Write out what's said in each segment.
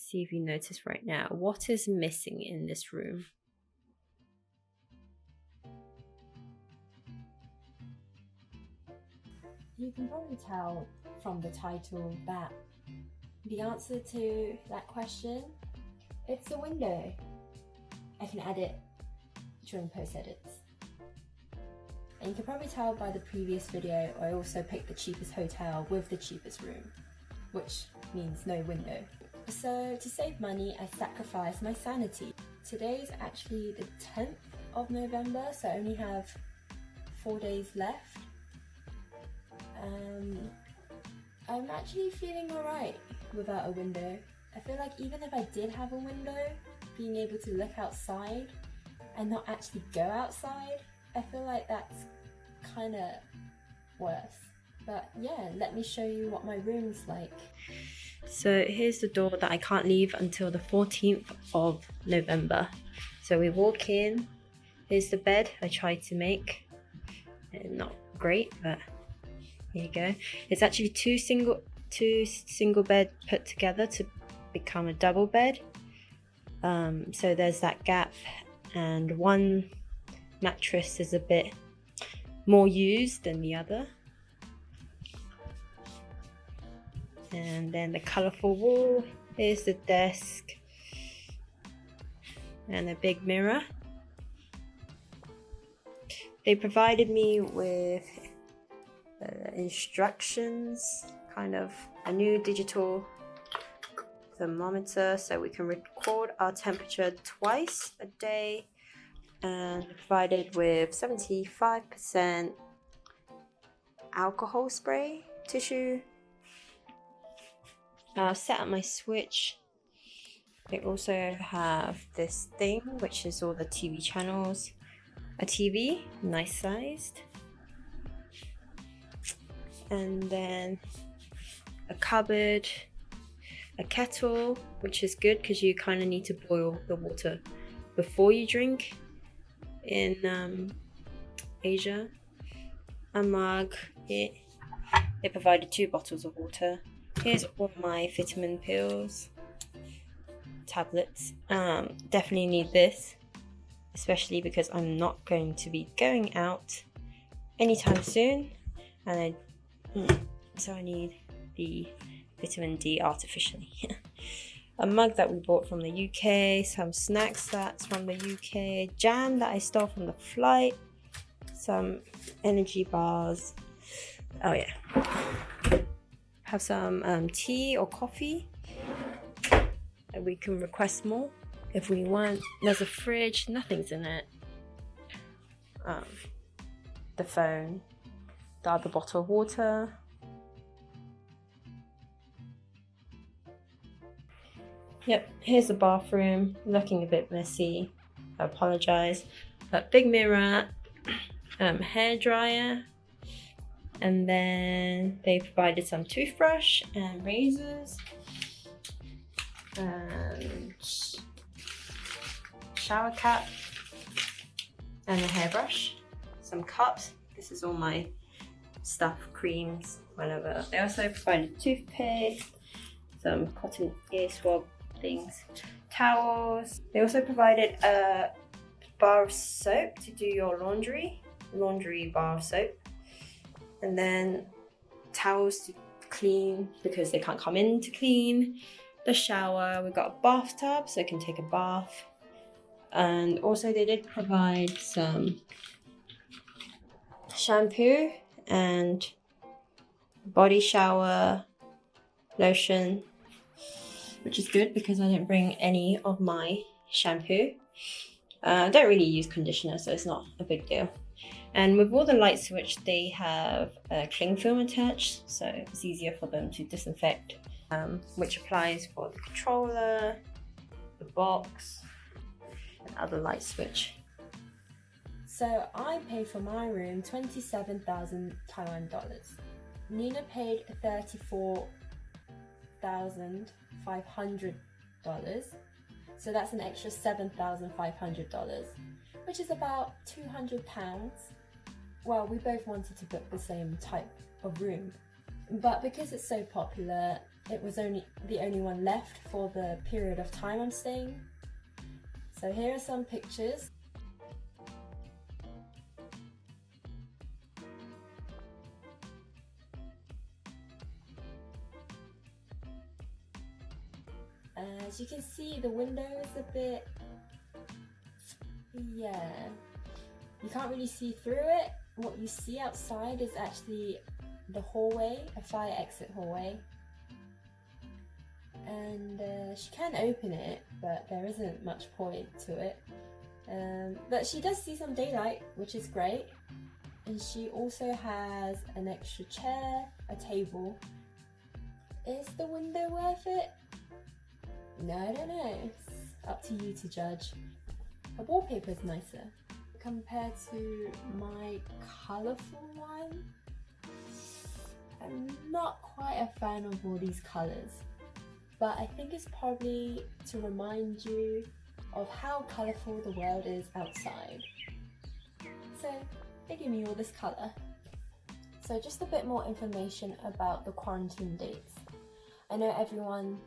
see if you notice right now, what is missing in this room? You can probably tell from the title that the answer to that question, it's a window. I can add it during post edits. And you can probably tell by the previous video, I also picked the cheapest hotel with the cheapest room, which means no window. So to save money, I sacrificed my sanity. Today's actually the 10th of November, so I only have 4 days left. I'm actually feeling alright without a window. I feel like even if I did have a window, being able to look outside and not actually go outside, I feel like that's kind of worse. But yeah, let me show you what my room's like. So here's the door that I can't leave until the 14th of November. So we walk in, here's the bed I tried to make. Not great, but here you go. It's actually two single bed put together to become a double bed. So there's that gap, and one mattress is a bit more used than the other. And then the colourful wall, here's the desk and a big mirror. They provided me with instructions, kind of a new digital thermometer so we can record our temperature twice a day, and provided with 75% alcohol spray tissue. I'll set up my switch. They also have this thing which is all the TV channels, a TV, nice sized, and then a cupboard, a kettle, which is good because you kind of need to boil the water before you drink in Asia. A mug. They provided 2 bottles of water. Here's all my vitamin pills, tablets. Definitely need this, especially because I'm not going to be going out anytime soon, and so I need the vitamin D artificially. A mug that we bought from the UK, some snacks that's from the UK, jam that I stole from the flight, some energy bars. Oh yeah, have some tea or coffee, and we can request more if we want. There's a fridge, nothing's in it. The phone, the other bottle of water. Yep, here's the bathroom, looking a bit messy, I apologise. But big mirror, hair dryer, and then they provided some toothbrush and razors, and shower cap, and a hairbrush, some cups. This is all my stuff, creams, whatever. They also provided toothpaste, some cotton ear swab things, towels. They also provided a bar of soap to do your laundry bar of soap, and then towels to clean because they can't come in to clean. The shower, we got a bathtub so you can take a bath, and also they did provide some shampoo and body shower lotion, which is good because I didn't bring any of my shampoo. I don't really use conditioner, so it's not a big deal. And with all the light switch, they have a cling film attached, so it's easier for them to disinfect, which applies for the controller, the box, and other light switch. So I paid for my room 27,000 Taiwan dollars. Nina paid $34,500, so that's an extra $7,500, which is about £200. Well, we both wanted to book the same type of room, but because it's so popular, it was the only one left for the period of time I'm staying. So here are some pictures. As you can see, the window is a bit, yeah, you can't really see through it. What you see outside is actually the hallway, a fire exit hallway. And she can open it, but there isn't much point to it. But she does see some daylight, which is great. And she also has an extra chair, a table. Is the window worth it? No, I don't know. It's up to you to judge. The wallpaper is nicer compared to my colourful one. I'm not quite a fan of all these colours, but I think it's probably to remind you of how colourful the world is outside. So they give me all this colour. So just a bit more information about the quarantine dates. I know everyone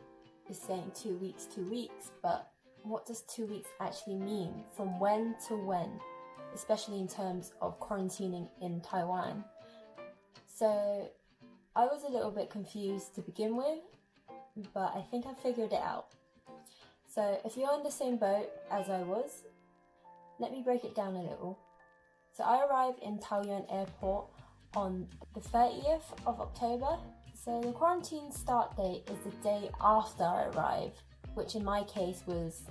is saying 2 weeks, but what does 2 weeks actually mean? From when to when? Especially in terms of quarantining in Taiwan. So I was a little bit confused to begin with, but I think I figured it out. So if you're in the same boat as I was, let me break it down a little. So I arrived in Taoyuan airport on the 30th of October. So the quarantine start date is the day after I arrived, which in my case was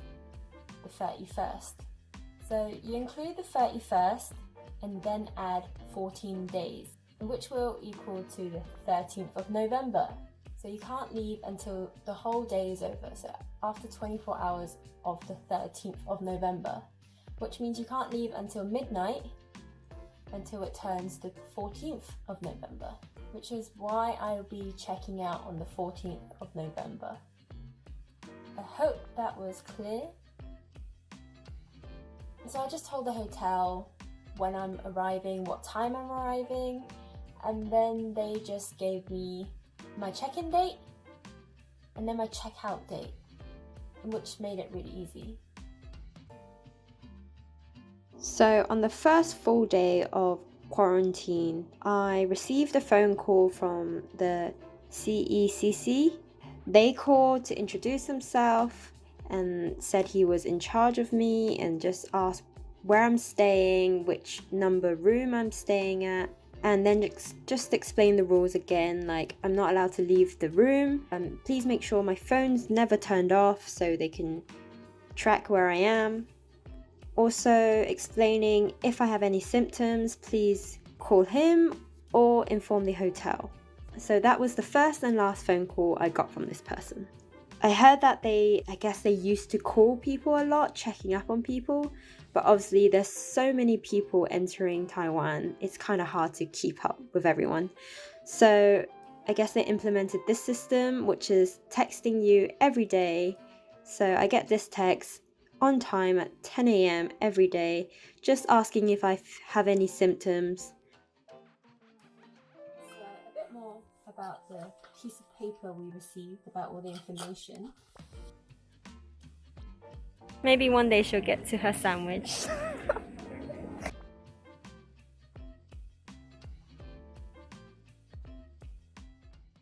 the 31st. So you include the 31st and then add 14 days, which will equal to the 13th of November. So you can't leave until the whole day is over, so after 24 hours of the 13th of November, which means you can't leave until midnight until it turns the 14th of November, which is why I'll be checking out on the 14th of November. I hope that was clear. So I just told the hotel when I'm arriving, what time I'm arriving, and then they just gave me my check-in date and then my check-out date, which made it really easy. So on the first full day of quarantine, I received a phone call from the CECC. They called to introduce themselves and said he was in charge of me and just asked where I'm staying, which number room I'm staying at, and then just explain the rules again, like I'm not allowed to leave the room. Please make sure my phone's never turned off so they can track where I am. Also explaining if I have any symptoms, please call him or inform the hotel. So that was the first and last phone call I got from this person. I heard that I guess they used to call people a lot, checking up on people, but obviously there's so many people entering Taiwan, it's kind of hard to keep up with everyone. So I guess they implemented this system, which is texting you every day. So I get this text on time at 10 a.m. every day, just asking if I have any symptoms. So a bit more about the piece of paper we received about all the information. Maybe one day she'll get to her sandwich.